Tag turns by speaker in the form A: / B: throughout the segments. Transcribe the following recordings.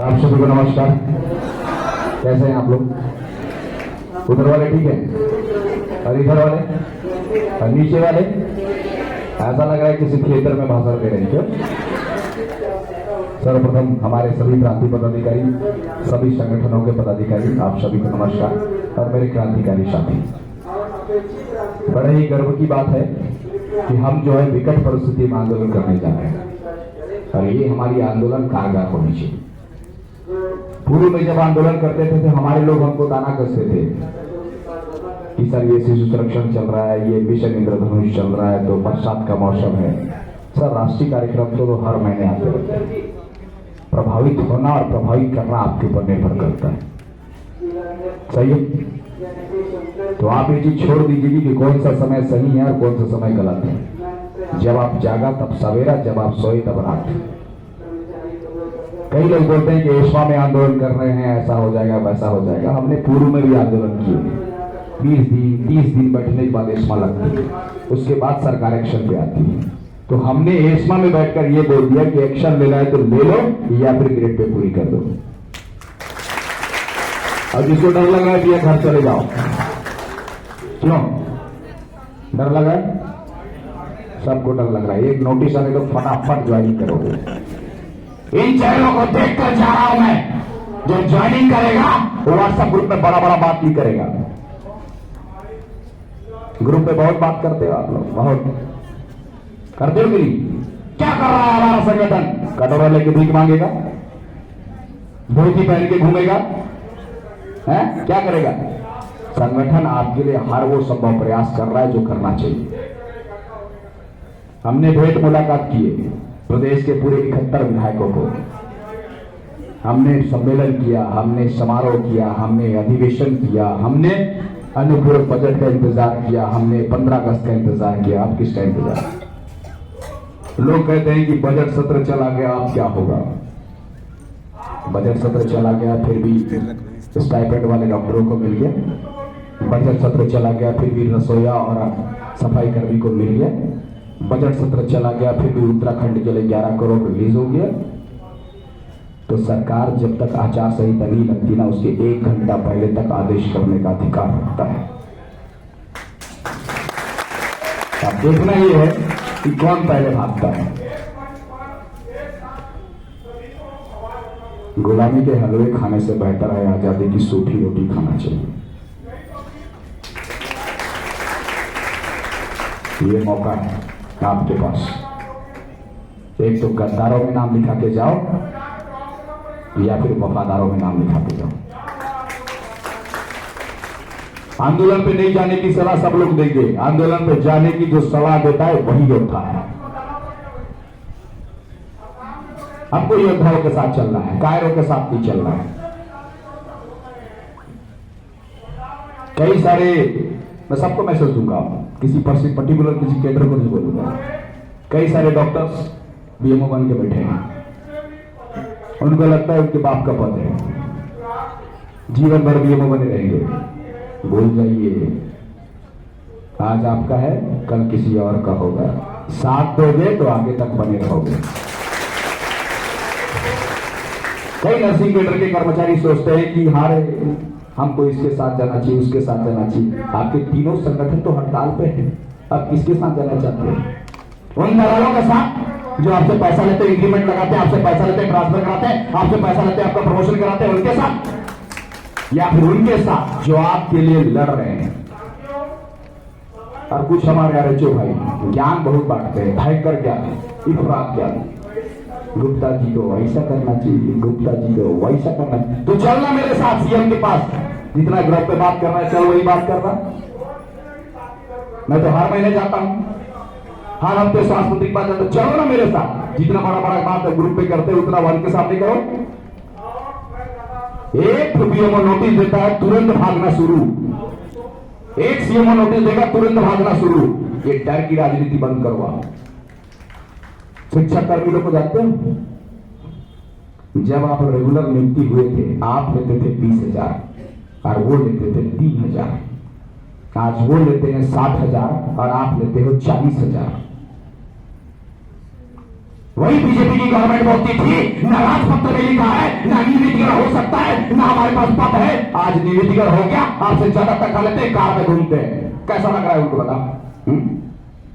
A: आप सभी को नमस्कार। कैसे हैं आप लोग? उधर वाले ठीक है और इधर वाले और नीचे वाले? ऐसा लग रहा है किसी थिएटर में भाषण दे रहे हैं क्या? सर्वप्रथम हमारे सभी क्रांति पदाधिकारी, सभी संगठनों के पदाधिकारी, आप सभी को नमस्कार। और मेरे क्रांतिकारी साथी, बड़े ही गर्व की बात है कि हम जो है विकट परिस्थिति में आंदोलन करने जा रहे हैं और ये हमारी आंदोलन कारगर होनी चाहिए। पूर्व में जब आंदोलन करते थे तो हमारे लोग हमको ताना कसते थे कि सर ये शिशु संरक्षण चल रहा है, ये मिशन इंद्रधनुष चल रहा है, तो बरसात का मौसम है। सर राष्ट्रीय कार्यक्रम तो हर महीने आते रहते हैं। प्रभावित होना और प्रभावित करना आपके ऊपर निर्भर करता है, सही है? तो आप ये चीज छोड़ दीजिए कि कौन सा समय सही है और कौन सा समय गलत है। जब आप जागा तब सवेरा, जब आप सोए तब रात। कई लोग बोलते हैं कि एस्मा में आंदोलन कर रहे हैं, ऐसा हो जाएगा वैसा हो जाएगा। हमने पूर्व में भी आंदोलन किए, 20 दिन 30 दिन बैठने के बाद एस्मा लगती है, उसके बाद सरकार एक्शन पे आती है। तो हमने एस्मा में बैठकर ये बोल दिया कि एक्शन लेना है तो ले लो या फिर ग्रेड पे पूरी कर दो। अब जिसको डर लगा है कि घर चले जाओ, क्यों डर लगा है? सबको डर लग रहा है। एक नोटिस आने तो फटाफट ज्वाइनिंग करोगे। इन चैनलों को देखकर जा रहा हूं मैं, जो ज्वाइनिंग करेगा वो व्हाट्सएप ग्रुप में बड़ा बड़ा बात नहीं करेगा। ग्रुप में बहुत बात करते हो आप लोग, बहुत करते हो कि नहीं? क्या कर रहा है हमारा संगठन? कटोरा लेके भीख मांगेगा, धोती पहन के घूमेगा, है क्या करेगा? संगठन आपके लिए हर वो संभव प्रयास कर रहा है जो करना चाहिए। हमने भेंट मुलाकात किए प्रदेश के पूरे 71 विधायकों को, हमने सम्मेलन किया, हमने समारोह किया, हमने अधिवेशन किया, हमने अनुपूरक बजट का इंतजार किया, हमने 15 अगस्त का इंतजार किया। अब किसका इंतजार? लोग कहते हैं कि बजट सत्र चला गया, अब क्या होगा? बजट सत्र चला गया फिर भी स्टाइपेंड वाले डॉक्टरों को मिल गया। बजट सत्र चला गया फिर भी रसोईया और सफाई कर्मी को मिल गया। बजट सत्र चला गया फिर भी उत्तराखंड के लिए 11 करोड़ रिलीज हो गया। तो सरकार जब तक आचार संहिता नहीं लगती ना, उसके 1 घंटा पहले तक आदेश करने का अधिकार होता है। अब देखना यह है कि कौन पहले भागता है। गुलामी के हलवे खाने से बेहतर है आजादी की सूखी रोटी खाना चाहिए। ये मौका है आपके पास। एक तो गद्दारों में नाम लिखा के जाओ या फिर वफादारों में नाम लिखा के जाओ। आंदोलन पे नहीं जाने की सलाह सब लोग देंगे, आंदोलन पे जाने की जो सलाह देता है वही योद्धा है। आपको योद्धाओं के साथ चलना है, कायरों के साथ नहीं चलना है। कई सारे, मैं सबको मैसेज दूंगा, किसी पर्टिकुलर किसी केंद्र को नहीं बोलूंगा। कई सारे डॉक्टर्स बीएमओ बन के बैठे हैं, उनको लगता है उनके बाप का पद है, जीवन भर बीएमओ बने रहेंगे। भूल जाइए, आज आपका है कल किसी और का होगा। साथ दोगे तो आगे तक बने रहोगे। कई नर्सिंग केंद्र के कर्मचारी सोचते हैं कि हारे हमको इसके साथ जाना चाहिए, उसके साथ जाना चाहिए। आपके तीनों संगठन तो हड़ताल पे हैं, अब किसके साथ जाना चाहते हैं? उन दलालों के साथ जो आपसे पैसा लेते हैं, इंक्रीमेंट लगाते हैं, आपसे पैसा लेते हैं, ट्रांसफर कराते हैं, आपसे पैसा लेते हैं, आपका प्रमोशन कराते हैं, उनके साथ, या फिर उनके साथ जो आपके लिए लड़ रहे हैं। और कुछ हमारे आरएचओ भाई ज्ञान बहुत बांटते हैं, भयंकर ज्ञान, इफरात ज्ञान। गुप्ता जी को ऐसा करना चाहिए, गुप्ता जी को वैसा करना चाहिए। तो चलना मेरे साथ सीएम के पास, जितना ग्रुप पे बात करना है चल वही बात करना। मैं तो हर महीने जाता हूं, हर हफ्ते स्वास्थ्य मंत्री के पास जाता। चलो ना मेरे साथ, जितना बड़ा बड़ा बात ग्रुप पे करते उतना वन के सामने करो। एक बीएमओ नोटिस देता है तुरंत भागना शुरू, एक सीएमओ नोटिस देगा तुरंत भागना शुरू। ये डर की राजनीति बंद करवाओ। शिक्षा कर्मी लोग को जानते हो, जब आप रेगुलर नियुक्ति हुए थे आप लेते थे 20,000 और वो लेते थे 3,000। आज वो लेते हैं 60,000 और आप लेते हो 40,000। वही बीजेपी की गवर्नमेंट बोलती थी ना राजपत्र में लिखा है ना निवेदिकर हो सकता है ना हमारे पास पद है। आज निवेदिकर हो गया, आपसे ज्यादा टक्का लेते हैं, कार में घूमते हैं। कैसा लग रहा है उनको बता?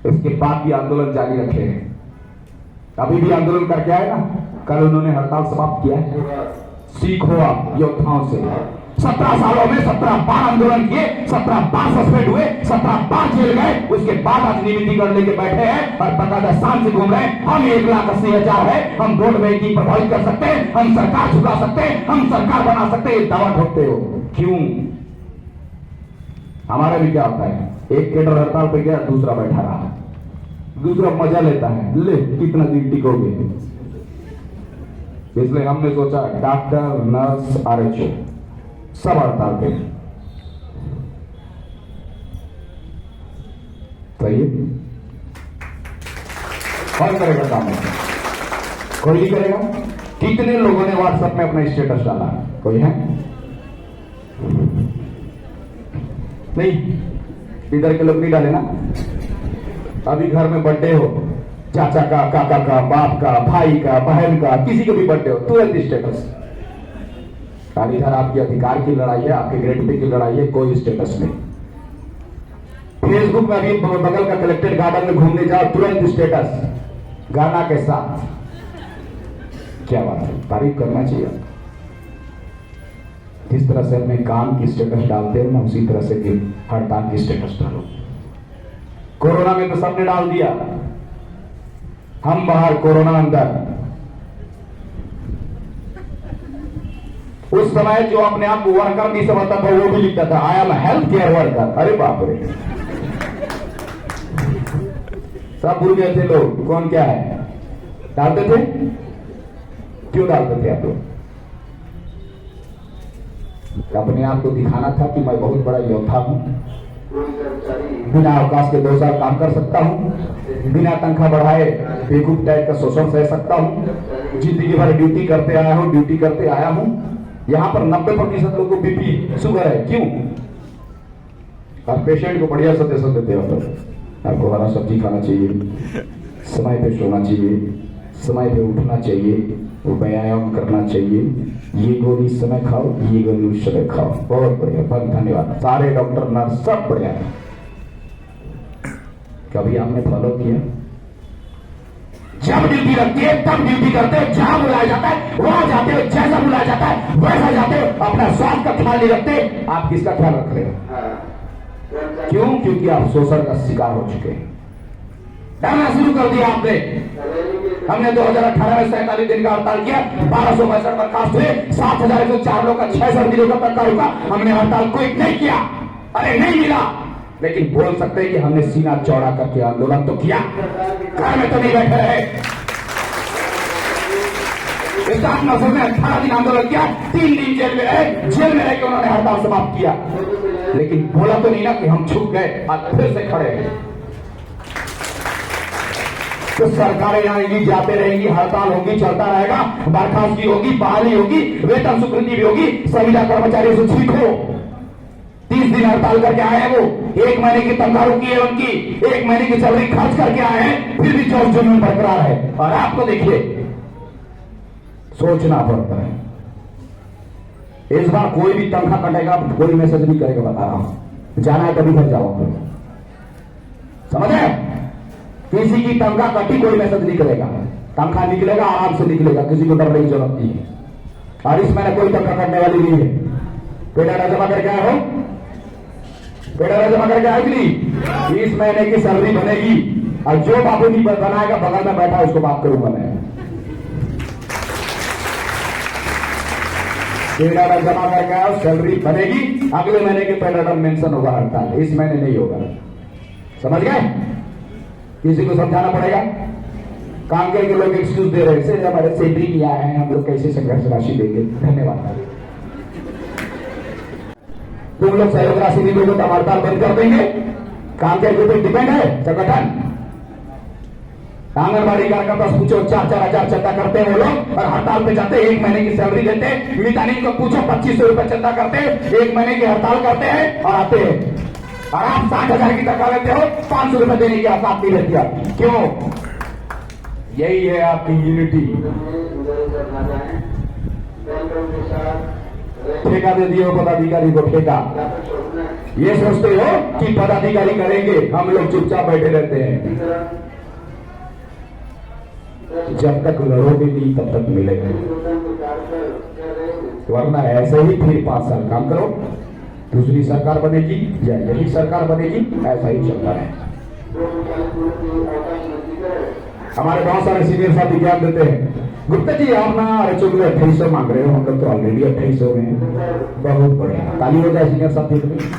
A: इसके बाद भी आंदोलन जारी रखे हैं, अभी भी आंदोलन करके आए ना। कल उन्होंने हड़ताल समाप्त किया है। सीखो आप योद्धाओं से। 17 सालों में 17 बार आंदोलन किए, 17 बार सस्पेंड हुए, 17 बार जेल गए, उसके बाद आज निवेदीकरण लेके बैठे हैं और बकायदा शान से घूम रहे हैं। हम 1,80,000 है, हम वोट बैंकिंग प्रभावित कर सकते हैं, हम सरकार झुका सकते हैं, हम सरकार बना सकते हैं। दावा ठोकते हो क्यों? हमारा भी क्या होता है, एक केडर हड़ताल पे गया, दूसरा बैठा रहा, दूसरा मजा लेता है, ले कितना दिन टिकोगे। इसलिए हमने सोचा डॉक्टर, नर्स, आरएचओ सब हड़ताल पे। सही है? कौन करेगा काम? कोई नहीं करेगा। कितने लोगों ने व्हाट्सएप में अपना स्टेटस डाला? कोई है? नहीं, इधर के लोग नहीं डाले ना। अभी घर में बर्थडे हो, चाचा का, काका का, बाप का, भाई का, बहन का, किसी का भी बर्थडे हो, तुरंत स्टेटस। इधर आपके अधिकार की लड़ाई है, आपके ग्रेटिटी की लड़ाई है, कोई स्टेटस नहीं। फेसबुक में अभी बगल का कलेक्टेड गार्डन में घूमने जाओ, तुरंत स्टेटस गाना के साथ। क्या बात है, तारीफ करना चाहिए। जिस तरह से अपने काम की स्टेटस डालते हो ना, उसी तरह से हड़ताल की स्टेटस डालो। कोरोना में तो सबने डाल दिया, हम बाहर कोरोना अंदर। उस समय जो अपने आप को वर्कर नहीं समझता था वो भी लिखता था I am health care worker. अरे बाप रे, सब भूल गए थे लोग कौन क्या है। डालते थे, क्यों डालते थे आप लोग? अपने आप को दिखाना था कि मैं बहुत बड़ा योद्धा हूं, बिना अवकाश के 2 साल काम कर सकता हूं, बिना तनख्वाह बढ़ाए बेवकूफ टाइप का शोषण सह सकता हूं, जिंदगी भर ड्यूटी करते आया हूं। यहां पर 90% लोगों को बीपी शुगर है, क्यों? और पेशेंट को बढ़िया सजेशन देते हो, आपको हरा सब्जी खाना चाहिए, समय पे सोना चाहिए, समय पे उठना चाहिए, व्यायाम करना चाहिए, ये गोली इस समय खाओ, ये गोली उस समय खाओ। बहुत बढ़िया, बहुत धन्यवाद। सारे डॉक्टर नर्स सब बढ़िया। कभी आपने फॉलो किया? जब ड्यूटी रखती है तब ड्यूटी करते हो, जहां बुलाया जाता है वहां जाते हो, जैसा बुलाया जाता है वैसा जाते हो, अपना स्वास्थ्य का ख्याल नहीं रखते। आप किसका ख्याल रख रहे हो? क्यों? क्योंकि आप शोषण का शिकार हो चुके हैं। डरना शुरू कर दिया आपने। हमने 2018 में 47 दिन का हड़ताल किया, 1262 बर्खास्त हुए, 7,104 लोग का 66 दिनों का तक रुका। हमने हड़ताल क्विट नहीं किया, अरे नहीं मिला, लेकिन बोल सकते हैं कि हमने सीना चौड़ा करके आंदोलन तो किया, घर में तो नहीं बैठे रहे। स्टाफ नर्सों ने 18 दिन आंदोलन किया, 3 दिन जेल में रहे, जेल में रह के उन्होंने हड़ताल समाप्त किया, लेकिन बोला तो नहीं ना कि हम छूट गए, आज फिर से खड़े हैं। तो सरकारें आएंगी, जाते रहेंगी, हड़ताल होगी, चलता रहेगा, बर्खास्तगी होगी, बहाली होगी, वेतन स्वीकृति भी होगी। संविदा कर्मचारियों से सीखो, 30 दिन हड़ताल करके आए हैं, वो 1 महीने की तनख्वाह रुकी है उनकी, 1 महीने की सैलरी खर्च करके आए हैं, फिर भी जॉब जुनून बरकरार है। और आपको देखिए, सोचना पड़ता है। इस बार कोई भी तनख्वाह कटेगा, कोई मैसेज नहीं करेगा, बता रहा हूं। जाना है कभी घर जाओ, समझे? किसी की तनख्वाह कटी, कोई मैसेज नहीं करेगा, तनख्वाह निकलेगा, आराम से निकलेगा, किसी को डरने की जरूरत नहीं है। और इस महीने कोई तनख्वाह कटने वाली नहीं है। पेडारा जमा करके आए हो? पेडारा जमा करके आए कि नहीं? इस महीने की सैलरी बनेगी, और जो बाबू नहीं बनाएगा बगल में बैठा उसको बात करूंगा मैं। पेडारा जमा करके आओ, सैलरी बनेगी, अगले महीने के पेडारा मेंशन होगा हड़ताल, इस महीने नहीं होगा। समझ गए? किसी को समझाना पड़ेगा। काम के लोग एक्सक्यूज दे रहे हैं, हमारे सैलरी नहीं आया है, हम लोग कैसे संघर्ष राशि देंगे। धन्यवाद। तुम लोग सहयोग राशि नहीं दोगे तो हड़ताल बंद कर देंगे। काम के ऊपर डिपेंड है संगठन। आंगनबाड़ी कार्यकर्ता से पूछो, 4-4 हजार चंदा करते हैं वो लोग, और हड़ताल पे जाते हैं, 1 महीने की सैलरी देते हैं। मितानी को पूछो, 2500 रुपए चंदा करते हैं, 1 महीने की हड़ताल करते हैं और आते हैं। और आप 60,000 की तनख्वाह लेते हो, 500 रुपए देने की औकात नहीं रहती। क्यों? यही है आपकी यूनिटी। ठेका दे दिए हो पदाधिकारी को, ठेका। ये सोचते हो कि पदाधिकारी करेंगे, हम लोग चुपचाप बैठे रहते हैं। जब तक लड़ोगे नहीं तब तक मिलेगा, वरना ऐसे ही फिर 5 साल काम करो, दूसरी सरकार बनेगी या यही सरकार बनेगी, ऐसा ही चलता है। हमारे बहुत सारे सीनियर साथी ज्ञान देते हैं, गुप्ता जी आप ना RHO के लिए 2800 मांग रहे हो, हम लोग तो ऑलरेडी 2800 में हैं। बहुत बढ़िया, ताली हो जाए सीनियर साथी के लिए।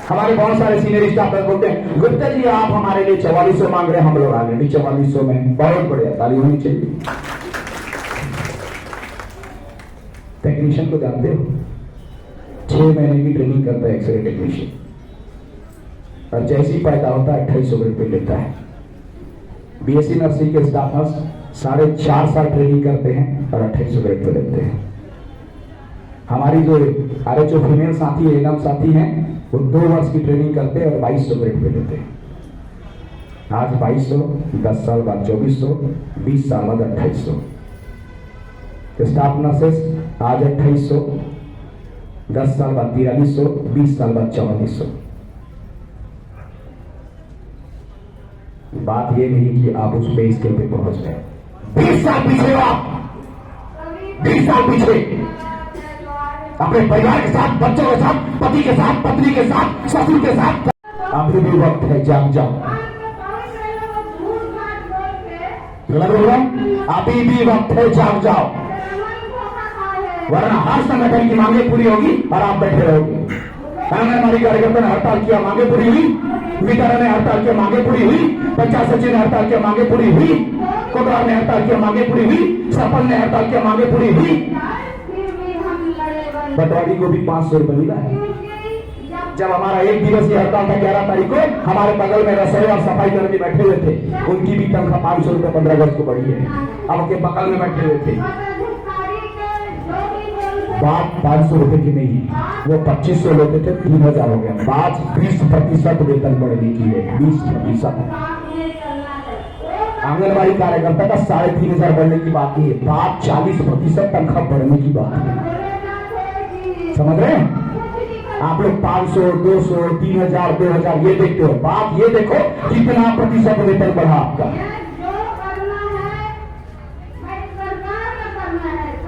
A: हमारे बहुत सारे सीनियर स्टाफ बोलते हैं, गुप्ता जी आप हमारे लिए 4400 मांग रहे हैं, हम लोग ऑलरेडी 4400 में। बहुत बढ़िया, ताली होनी चाहिए। टेक्नीशियन को जानते हो, 6 महीने की ट्रेनिंग करता है एक्सरे टेक्नीशियन, और जैसे ही पैदा होता है 2800 रुपये लेता है। BSc नर्सिंग के स्टाफ नर्स 4.5 साल ट्रेनिंग करते हैं और 2800 रुपये लेते हैं। हमारी जो RHO फीमेल साथी एनम साथी हैं, वो 2 वर्ष की ट्रेनिंग करते हैं और 2200 रुपये लेते हैं। आज 2200, 10 साल बाद 2400, 20 साल बाद 2800। स्टाफ नर्सेस आज 2800, 10 साल बाद 4300, 20 साल बाद 4400। बात ये नहीं कि आप उस पे स्केल पे पहुंच गए। 20 साल पीछे हो आप, 20 साल पीछे अपने परिवार के साथ, बच्चों के साथ, पति के साथ, पत्नी के साथ, ससुर के साथ। अभी भी वक्त है, जाग जाओ। अभी भी वक्त है, जाग जाओ, वरना हर संगठन की मांगे पूरी होगी और आप बैठे रहोगे। हमारी कार्यकर्ता ने हड़ताल किया, मांगे पूरी हुई। वितरण ने हड़ताल किया, मांगे पूरी हुई। पंचायत सचिव ने हड़ताल किया, मांगे पूरी हुई। कोटवार ने हड़ताल किया, मांगे पूरी हुई। सरपंच ने हड़ताल किया, मांगे पूरी हुई। पटवारी को भी 500 रुपये मिला है। जब हमारा 1 दिवसीय हड़ताल था 11 तारीख को, हमारे बगल में रसोई और सफाई कर्मी बैठे हुए थे, उनकी भी तनख्वाह 500 रुपये 15 अगस्त को बढ़ी है। अब के बगल में बैठे हुए थे। बात 500 रुपए की नहीं, वो 2500 लेते थे, 3000 हो गया। बात 20% वेतन बढ़ने की है, 20%। आंगनबाड़ी कार्यकर्ता का 3500 बढ़ने की बात नहीं है, बात 40% तनख्वाह बढ़ने की बात है। समझ रहे हैं आप लोग? 500, 200, 3000, 2000 ये देखते हो, बात ये देखो कितना प्रतिशत वेतन बढ़ा आपका।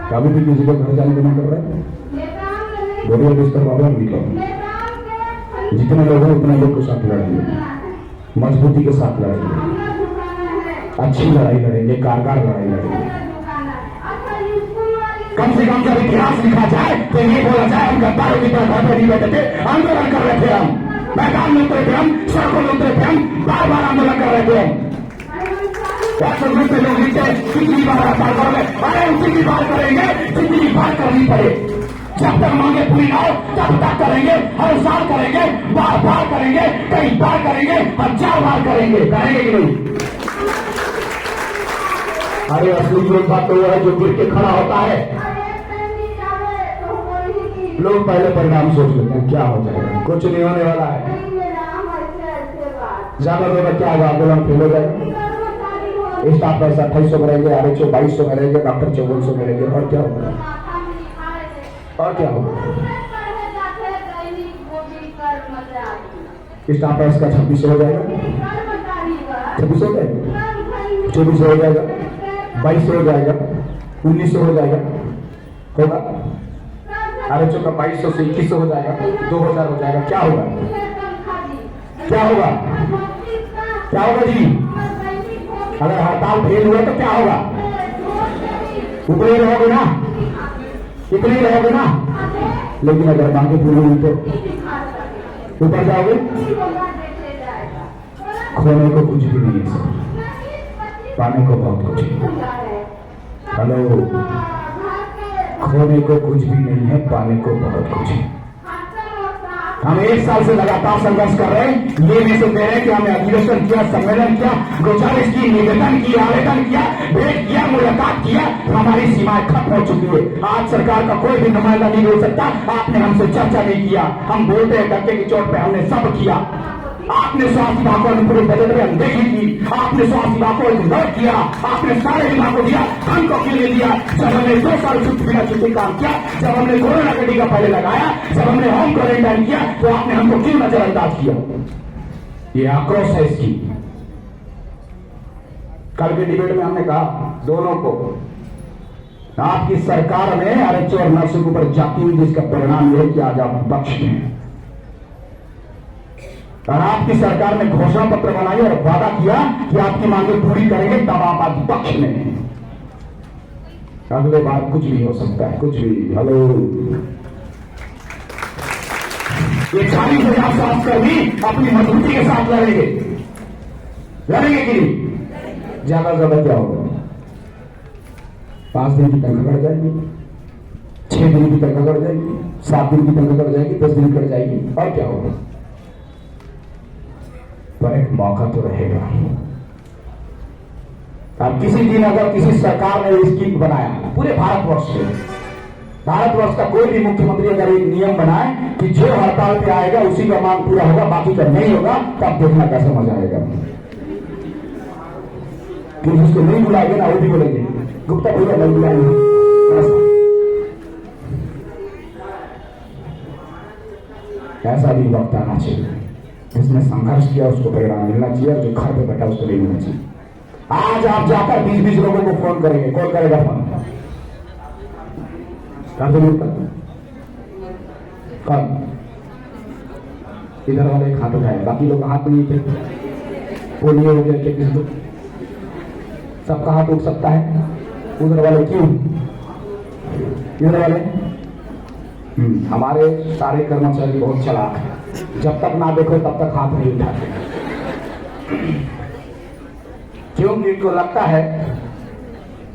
A: कभी भी किसी को घर जाने देना कर रहे हैं, बोरिया बिस्तर बाबा निकलो। जितने लोग हैं उतने लोग के साथ लड़ेंगे, मजबूती के साथ लड़ेंगे, अच्छी लड़ाई लड़ेंगे, कारगर लड़ाई लड़ेंगे। कम से कम जब इतिहास लिखा जाए तो ये बोला जाए हम गद्दारों की तरह घर पर नहीं बैठे थे, आंदोलन कर रहे थे, हम मैदान में उतरे थे, हम सड़कों में उतरे थे, हम बार बार आंदोलन कर रहे थे। लोग लिखते कितनी बार हड़ताल करोगे? अरे उतनी बार करेंगे जितनी बार करनी पड़े। जब तक मांगे पूरी ना हो तब तक करेंगे, हर साल करेंगे, बार बार करेंगे, कई बार करेंगे, 1000 बार करेंगे। करेंगे कि नहीं? अरे असली योद्धा तो वो है जो गिर के खड़ा होता है। लोग पहले परिणाम सोच लेते हैं, क्या हो जाएगा, कुछ नहीं होने वाला है। ज्यादा ज्यादा क्या होगा, आंदोलन फेल हो जाएगा। स्टाफ नर्स 2800 में रहेंगे, RHO 2200 में रहेंगे, डॉक्टर 5400 में रहेंगे, और क्या होगा? और क्या होगा? स्टाफ नर्स का 2600 हो जाएगा, 2600 हो जाएगा, 2400 हो जाएगा, 2200 हो जाएगा, 1900 हो जाएगा, होगा। RHO का 2200 से 2100 हो जाएगा, 2000 हो जाएगा। क्या होगा? क्या होगा? क्या होगा जी? अगर हड़ताल फेल हुआ तो क्या होगा? ऊपर ही रहोगे ना, इतने ही रहोगे ना। लेकिन अगर मांगे पूरी हुई तो ऊपर जाओगे। खोने को कुछ भी नहीं है सर, पाने को बहुत कुछ है। हेलो, खोने को कुछ भी नहीं है, पाने को बहुत कुछ है। हम 1 साल से लगातार संघर्ष कर रहे हैं। ये मैसेज दे रहे हैं कि हमने अधिवेशन किया, सम्मेलन किया, गुजारिश की, निवेदन किया, आवेदन किया, भेंट किया, मुलाकात किया, हमारी सीमाएं खत्म हो चुकी है। आज सरकार का कोई भी नुमाइंदा नहीं बोल सकता आपने हमसे चर्चा नहीं किया। हम बोलते हैं धक्के की चोट पे हमने सब किया। आपने स्वास्थ्य विभाग को पूरे बजट में अनदेखी की, आपने स्वास्थ्य विभाग को इग्नोर किया, आपने सारे विभाग को दिया, हमको क्यों नहीं दिया? जब हमने 2 साल बिना छुट्टी काम किया, जब हमने कोरोना का टीका पहले लगाया, जब हमने होम क्वारंटाइन किया, तो आपने हमको क्यों नजरअंदाज किया? ये आक्रोश है इसकी। कल के डिबेट में हमने कहा दोनों को, आपकी सरकार ने आरएचओ और नर्सों के ऊपर जाती हुई, जिसका परिणाम यह है कि आज आप विपक्ष में, और आपकी सरकार ने घोषणा पत्र बनाई और वादा किया कि आपकी मांगें पूरी करेंगे, तब आप आज विपक्ष में। अगले बार कुछ भी हो सकता है, कुछ भी। हेलो, ये 40,000 स्वास्थ्यकर्मी अपनी मजबूती के साथ लड़ेंगे कि नहीं? ज्यादा ज्यादा क्या होगा? 5 दिन की तनख्वाह कट जाएगी, 6 दिन की तनख्वाह कट जाएगी, 7 दिन की तनख्वाह कट जाएगी, 10 दिन कट जाएगी, और क्या होगा? पर एक मौका तो रहेगा। अब किसी दिन अगर किसी सरकार ने स्कीम बनाया पूरे भारतवर्ष से, भारतवर्ष का कोई भी मुख्यमंत्री अगर एक नियम बनाए कि जो हड़ताल पे आएगा उसी का मांग पूरा होगा, बाकी का नहीं होगा, तब देखना कैसे मजा आएगा। कि जिसको नहीं बुलाएंगे ना वो भी बोलेंगे गुप्ता भैया नहीं बुलाएंगे। ऐसा भी वक्त आना चाहिए जिसने संघर्ष किया उसको परिणाम मिलना चाहिए, और जो घर पे बैठा उसको नहीं मिलना चाहिए। आज आप जाकर 20-20 लोगों को फोन करेंगे, कौन करेगा फोन? कौन? इधर वाले हाथ उठाए, बाकी लोग हाथ नहीं थे। पोलियो हो गया क्या किसी को? सबका हाथ उठ सकता है। उधर वाले क्यों? इधर वाले हमारे सारे कर्मचारी बहुत चालाक है, जब तक ना देखो तब तक हाथ नहीं उठाते, क्योंकि इनको लगता है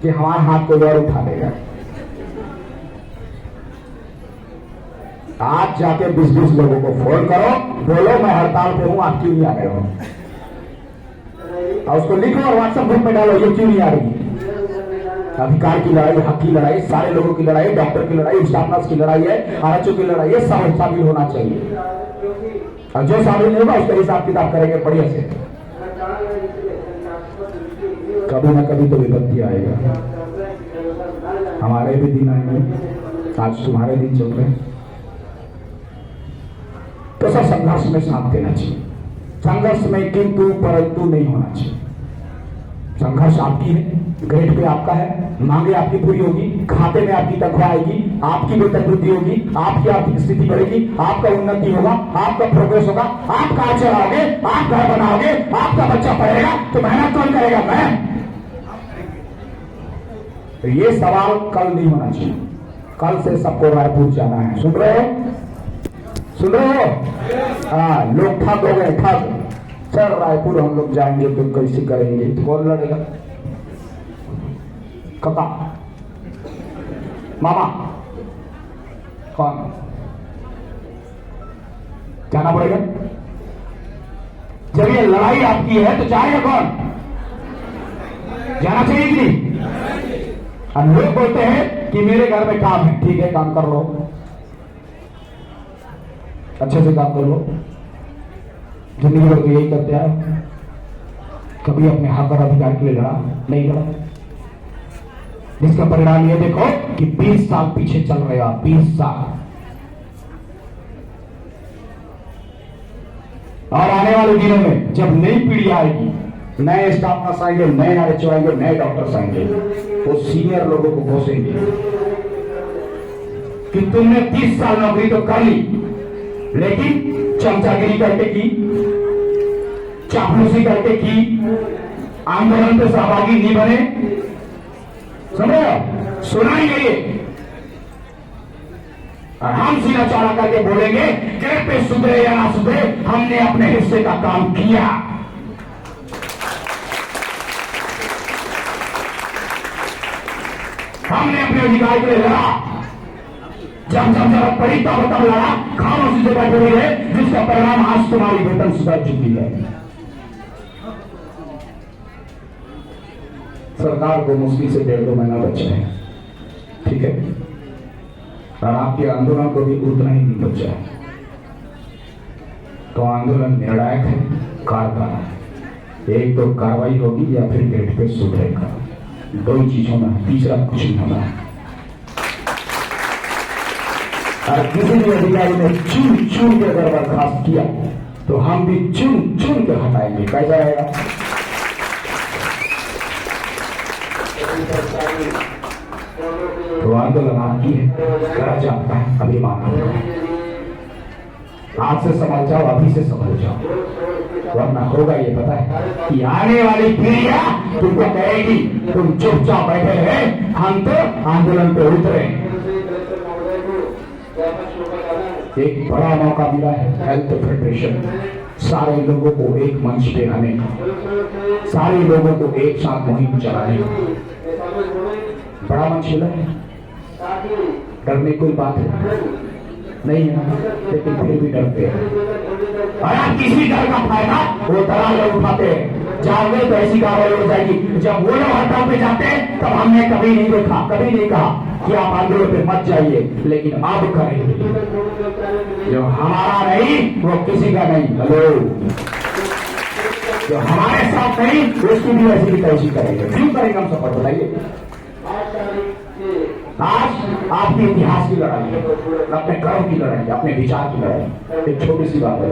A: कि हमारा हाथ कोई और उठा देगा। आज जाके 20-20 लोगों को फोन करो, बोलो मैं हड़ताल पे हूं, आप क्यों नहीं आ रहे हो? और उसको लिखो और व्हाट्सएप ग्रुप में डालो, ये क्यों नहीं आ रही? अधिकार की लड़ाई, हक की लड़ाई, सारे लोगों की लड़ाई, डॉक्टर की लड़ाई, स्टाफ नर्स की लड़ाई है, आरएचओ की लड़ाई है, सब शामिल होना चाहिए। और जो शामिल नहीं होगा उसका हिसाब किताब करेंगे बढ़िया से। कभी ना कभी तो विपत्ति आएगा, हमारे भी दिन आएंगे, आज तुम्हारे दिन चल रहे। तो सब संघर्ष में साथ देना चाहिए, संघर्ष में किंतु परंतु नहीं होना चाहिए। संघर्ष आपकी है, ग्रेड पे आपका है, मांगे आपकी पूरी होगी, खाते में आपकी तनख्वाह आएगी, आपकी वेतन वृद्धि होगी, आपकी आर्थिक स्थिति बढ़ेगी, आपका उन्नति होगा, आपका प्रोग्रेस होगा, आप कार चलाओगे, आप घर बनाओगे, आपका बच्चा पढ़ेगा, तो मेहनत कौन करेगा? मैं। तो ये सवाल कल नहीं होना चाहिए, कल से सबको रायपुर जाना है। सुन रहे हो? सुन रहे हो? हाँ, लोग ठग हो गए, ठग। चल रायपुर हम लोग जाएंगे तो कैसे करेंगे? तो कौन लड़ेगा? कका, मामा, कौन? जाना पड़ेगा। जब ये लड़ाई आपकी है तो जाएगा कौन? जाना चाहिए कि नहीं? और लोग बोलते हैं कि मेरे घर में काम है, ठीक है काम कर लो, अच्छे से काम कर लो। जिंदगी भर तो यही करते हैं, कभी अपने हक और अधिकार के लिए लड़ा नहीं लड़ा, जिसका परिणाम ये देखो कि 20 साल पीछे चल रहे हो, 20 साल। और आने वाले दिनों में जब नई पीढ़ी आएगी, नए स्टाफ नर्स आएंगे, नए आरएचओ आएंगे, नए डॉक्टर्स आएंगे, वो सीनियर लोगों को घोषेंगे कि तुमने 30 साल नौकरी तो कर ली, लेकिन चमचागिरी करके की, चापलूसी करके की, आंदोलन में सहभागी नहीं बने। समझो, सुनाएंगे ये, और हम सीना चौड़ा करके बोलेंगे गेट पे सुधरे या ना सुधरे, हमने अपने हिस्से का काम किया। हमने अपने अधिकार के लिए लड़ा, जब जरूरत पड़ी तब लड़ा, खामोशी से बैठे हुए है, जिसका परिणाम आज तुम्हारी वेतन सुधर चुकी है। सरकार को मुश्किल से 1.5-2 महीना बचा है, ठीक है, और आपके आंदोलन को भी उतना ही नहीं बचा है। तो आंदोलन निर्णायक है, कारगर है। एक तो कार्रवाई होगी या फिर गेट पे सुधरेगा, दो चीज होना है, तीसरा कुछ नहीं होना है। और किसी भी अधिकारी ने चुन चुन के अगर बर्खास्त किया तो हम भी चुन चुन के हटाएंगे। कैसा रहेगा? तो आंदोलन आपकी है, कर्ज आपका है, अभिमान आपका है। आज से समझ जाओ, अभी से समझ जाओ, वरना होगा ये पता है कि आने वाली पीढ़ियां तुमको कहेगी तुम चुपचाप बैठे हैं, हम तो आंदोलन पे उतरे। एक बड़ा मौका मिला है हेल्थ फेडरेशन, सारे लोगों को एक मंच पे आने का, सारे लोगों को एक साथ मुहिम चलाने का बड़ा मंच मिला है। डरने कोई बात नहीं है, लेकिन फिर भी डरते हैं। और किसी डर का फायदा वो दलाल लोग उठाते हैं। जाओगे तो ऐसी कार्रवाई हो जाएगी। जब वो लोग हड़ताल पे जाते हैं तब हमने कभी नहीं देखा, कभी नहीं कहा कि आप आंदोलन पे मत जाइए, लेकिन अब करेंगे। जो हमारा नहीं वो किसी का नहीं। हेलो, जो हमारे साथ नहीं उसकी भी ऐसी की तैसी करेंगे। क्यों करेंगे हम सफर? बताइए। आज आपके इतिहास की लड़ाई है, अपने कर्म की लड़ाई, अपने विचार की लड़ाई। एक छोटी सी बात है,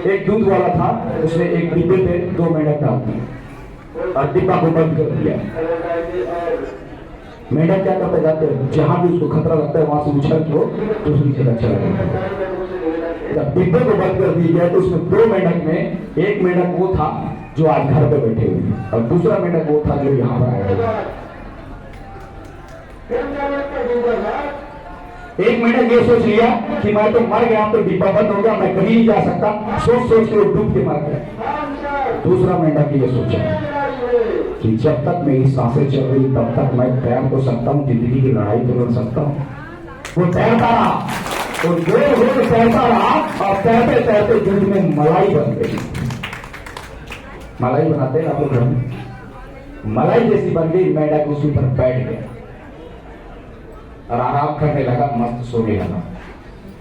A: एक दूध वाला था, उसने एक डिब्बे पे 2 मेंढक डाल दिए और डिब्बा को बंद कर दिया। मेंढक क्या करते जाते हैं, जहां भी उसको खतरा लगता है वहां से उछल के वो दूसरी जगह चला जाता है। जब डिब्बे को बंद कर दिया गया तो उसमें 2 मेंढक में एक मेंढक वो था जो आज घर पे बैठे हुए और दूसरा मेंढक वो था जो यहाँ पर आया हुआ। एक मेंढक ये सोच लिया कि मैं तो मर गया, तो डिब्बा बंद हो गया, मैं कहीं नहीं जा सकता, सोच सोच के वो डूब के मर गया। दूसरा मेंढक ये सोचा कि जब तक मेरी सांसें चल रही तब तक मैं तैर तो सकता हूँ, जिंदगी की लड़ाई तो लड़ सकता हूँ। वो तैरता रहा, वो रोज तैरता रहा और तैरते तैरते दूध में मलाई बन गई। मलाई बनाते हैं आप लोग घर में, मलाई जैसी बन गई। मेंढक उसके ऊपर बैठ गया और आराम करने लगा, मस्त सोने लगा।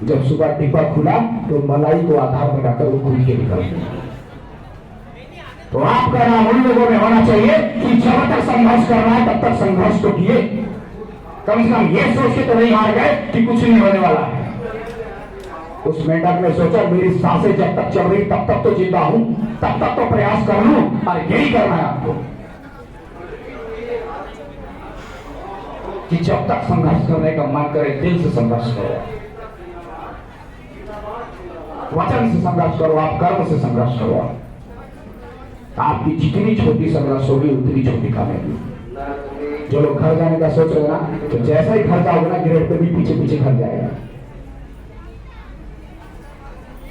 A: जब सुबह डिब्बा खुला तो मलाई को आधार बनाकर वो कूद के निकल गया। तो आपका नाम उन लोगों में होना चाहिए कि जब तक संघर्ष करना है तब तक संघर्ष तो किए। कम से कम ये सोच के तो नहीं हार गए कि कुछ नहीं होने वाला है। उस मेंढक ने सोचा मेरी सांसें जब तक चल रही तब तक तो जिंदा हूं, तब तक तो प्रयास कर लूं, और यही करना है आपको कि जब तक संघर्ष करने का मन करे दिल से संघर्ष करो, वचन से संघर्ष करो, आप कर्म से संघर्ष करो। आपकी जितनी छोटी संघर्ष होगी उतनी छोटी कामयाबी। जो लोग घर जाने का सोच रहे ना, तो जैसा ही घर जाओगे ना ग्रेड पे भी पीछे पीछे घर जाएगा।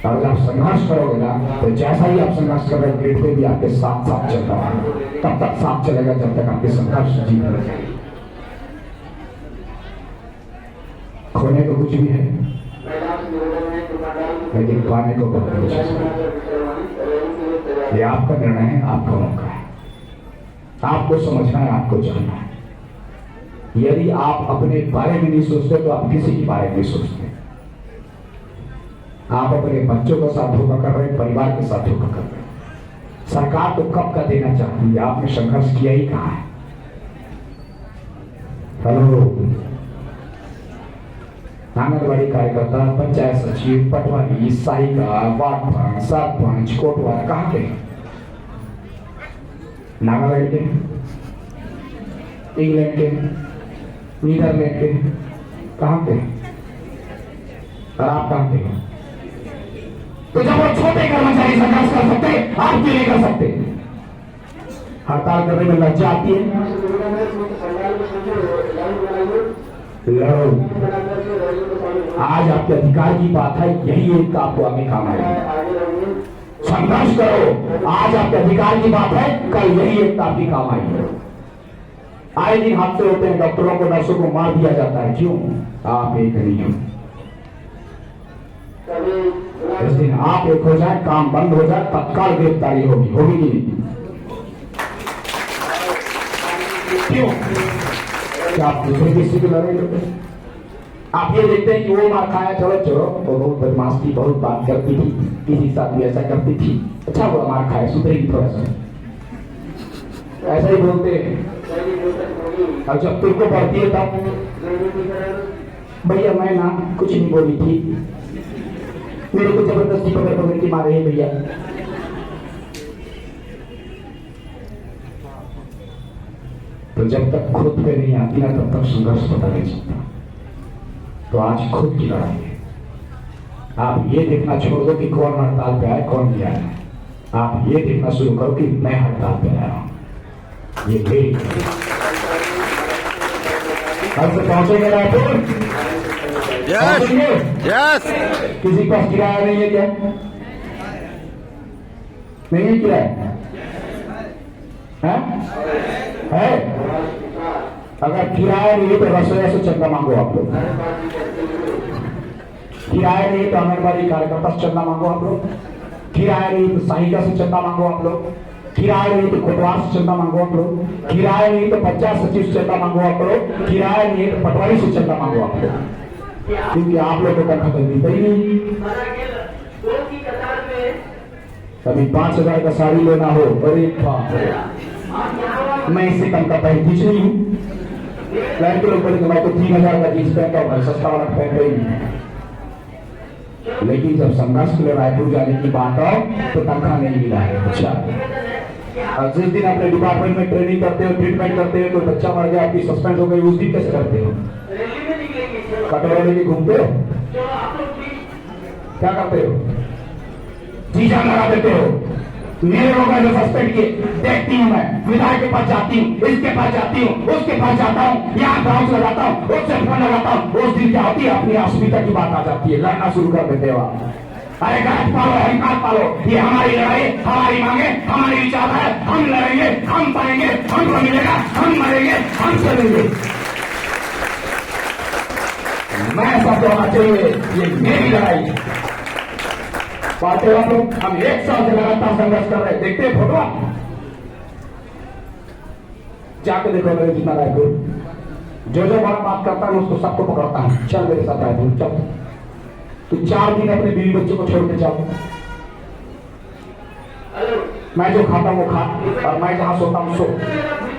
A: और अगर आप संघर्ष करोगे ना तो जैसा ही आप संघर्ष कर रहे हैं ग्रेड पे भी आपके साथ साथ चल रहा है, तब तक साथ चलेगा जब तक आपके संघर्ष जीत रहे हैं। खोने को कुछ भी है लेकिन पाने को बहुत कुछ है। ये आपका निर्णय है, आपका मौका है, आपको समझना है, आपको जानना है। यदि आप अपने बारे में नहीं सोचते तो आप किसी के बारे में नहीं सोचते। आप अपने बच्चों के साथ धोखा कर रहे हैं, परिवार के साथ धोखा कर रहे हैं। सरकार तो कब का देना चाहती है, आपने संघर्ष किया ही कहां है? हेलो, आंगनबाड़ी कार्यकर्ता, पंचायत सचिव, पटवारी, सहायिका, वार्ड प्रधान, सरपंच, कोटवार कहाँ के? नागालैंड के, इंग्लैंड के, नीदरलैंड के, कहाँ के? और आप कहाँ के? तो जब वो छोटे कर्मचारी संघर्ष कर सकते, आप क्यों नहीं कर सकते? हड़ताल करने में लज्जा आती है? लड़ो। आज आपके अधिकार की बात है, यही एक आपको आगे काम आएगी। संघर्ष करो, आज आपके अधिकार की बात है, कल यही एक आपकी काम आएगी। आए दिन हादसे होते हैं, डॉक्टरों को, नर्सों को मार दिया जाता है, क्यों? आप एक नहीं हो। इस दिन आप एक हो जाए, काम बंद हो जाए, तत्काल गिरफ्तारी होगी, होगी कि नहीं? क्यों? क्या आप दूसरे किसी को लड़ाई लड़ते? आप ये देखते हैं कि वो मार खाया, चलो चलो वो बहुत बदमाश थी, बहुत बात करती थी, किसी साथ भी ऐसा करती थी, अच्छा वो मार खाया, सुधरेगी थोड़ा सा, ऐसा ही बोलते हैं। और जब तुमको पढ़ती है तब भैया मैं ना कुछ नहीं बोली थी, मेरे को जबरदस्ती पकड़ पकड़ के मारे हैं भैया। तो जब तक खुद पे नहीं आती ना तब तक संघर्ष पता नहीं चलता। तो आज खुद की लड़ाई है। आप ये देखना छोड़ दो कि कौन हड़ताल पे आए कौन नहीं आया, आप ये देखना शुरू करो कि मैं हड़ताल पे आया हूं, ये मेरी अब से पहुंचेंगे रायपुर,
B: यस
A: किसी पास किराया नहीं है क्या? नहीं है किराया है? अगर किराया नहीं है तो रसोईया से चंदा मांगो आप लोग, किराया नहीं तो आंगनबाड़ी कार्यकर्ता से चंदा मांगो आप लोग, किराया नहीं तो सहायिका से चंदा मांगो आप लोग, किराया नहीं तो कोटवार से चंदा मांगो आप लोग, किराया नहीं तो पंचायत सचिव से चंदा मांगो आप लोग, किराया नहीं तो पटवारी से चंदा मांगो आप लोग, क्योंकि आप लोग को तनख्वाह तो मिलता ही नहीं। कभी 5,000 का साड़ी लेना हो, अरे मैं इससे कम का पहनती नहीं हूँ, लड़के लोग बोले मैं तो 3,000 का जींस पहनता हूँ, सस्ता वाला पहनता ही नहीं। लेकिन जब संघर्ष के लिए रायपुर जाने की बात हो तो तनख्वाह नहीं मिला है। अच्छा, और जिस दिन अपने डिपार्टमेंट में ट्रेनिंग करते हो, ट्रीटमेंट करते हो, कोई बच्चा मर गया, आपकी सस्पेंड हो गई, उस दिन कैसे करते हो? कटोरे लेके घूमते हो, क्या करते हो? जीजा लगा देते हो। मेरे लोग जो सस्पेंड किए देखती हूँ, मैं विधायक के पास जाती हूँ, इसके पास जाती हूँ, उसके पास जाता हूँ, यहाँ बाउंस लगाता हूँ, उससे फोन लगाता हूँ, उस दिन क्या होती है अपनी अस्मिता की बात आ जाती है, लड़ना शुरू कर देते हो। अरे गाय पालो, अहंकार पालो, ये हमारी लड़ाई, हमारी मांगे, हमारी विचार है, हम लड़ेंगे, हम पाएंगे, हमको मिलेगा, हम मरेंगे, हम चलेंगे। मैं सब होना चाहिए, ये मेरी लड़ाई। पार्टी वालों हम 1 साल से लगातार संघर्ष कर रहे हैं, देखते हैं फोटो, जाके देखो मेरे जितना रायपुर, जो बड़ा बात करता है उसको सबको पकड़ता है, चल मेरे साथ रायपुर चल, तू 4 दिन अपने बीवी बच्चों को छोड़ के जाओ, मैं जो खाता हूँ वो खा, और मैं जहां सोता हूँ सो,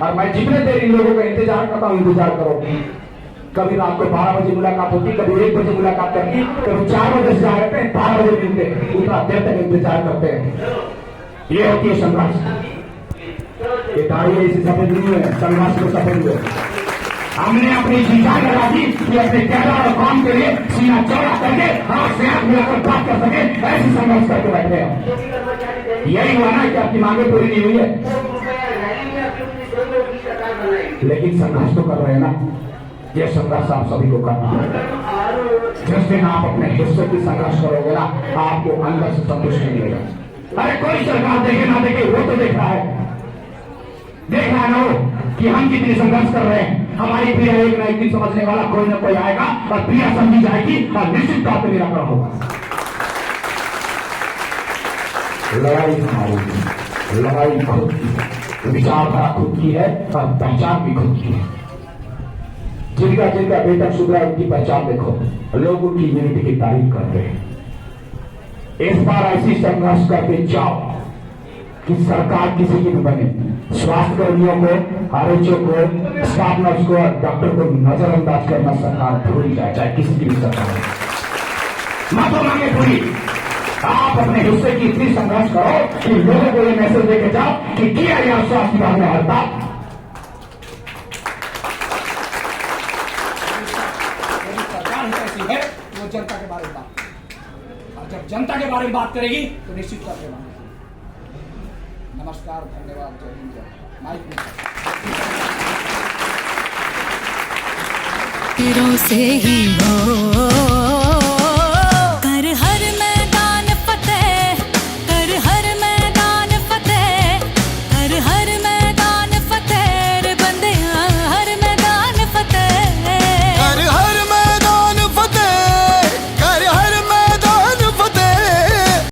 A: और मैं जितने देर इन लोगों का इंतजार करता हूँ इंतजार करो। कभी रात को 12 बजे मुलाकात होती, कभी 1 बजे मुलाकात करती, कभी 4 बजे से जाते हैं, 12 बजे मिलते, उतना देर तक इंतजार करते हैं। ये होती है संघर्ष। ये दाढ़ी ऐसी सफेद नहीं है, संघर्ष को सफेद है। हमने अपनी जीजा लगा दी कि अपने कैडर और काम के लिए सीना चौड़ा करके हाथ से हाथ मिलाकर बात कर सके, ऐसी संघर्ष करके बैठे हैं। यही हुआ ना कि आपकी मांगे पूरी नहीं हुई है, लेकिन संघर्ष तो कर रहे हैं ना। ये संघर्ष आप सभी को करना है। जिस दिन आप अपने हिस्से की संघर्ष करोगे ना, आपको अंदर से संतुष्टि मिलेगा। अरे कोई सरकार देखे ना देखे, वो तो देख रहा है ना वो कि हम कितनी संघर्ष कर रहे हैं। हमारी पीड़ा एक ना एक दिन समझने वाला कोई ना कोई आएगा और पीड़ा समझी जाएगी और निश्चित तौर पर निराकरण होगा। लड़ाई हमारी, लड़ाई खुद की, विचारधारा खुद की है और पहचान भी खुद की है। जिनका बेटा सुधरा उनकी पहचान देखो, लोग उनकी यूनिटी की तारीफ करते हैं। इस बार ऐसी संघर्ष करके जाओ कि सरकार किसी की भी बने, स्वास्थ्य कर्मियों को, आरएचओ को, स्टाफ नर्स को और डॉक्टर को नजरअंदाज करना सरकार भूल जाए, चाहे किसी की भी सरकार माफो मांगे पूरी। आप अपने हिस्से की इतनी संघर्ष करो कि लोगों को ये मैसेज देके जाओ कि किया गया स्वास्थ्य विभाग में हड़ताल,
C: है वो जनता के बारे में बात करेगी, और जब जनता के बारे में बात करेगी तो निश्चित तौर पर। नमस्कार, धन्यवाद, जय हिंद, जय माइक
D: से ही हो।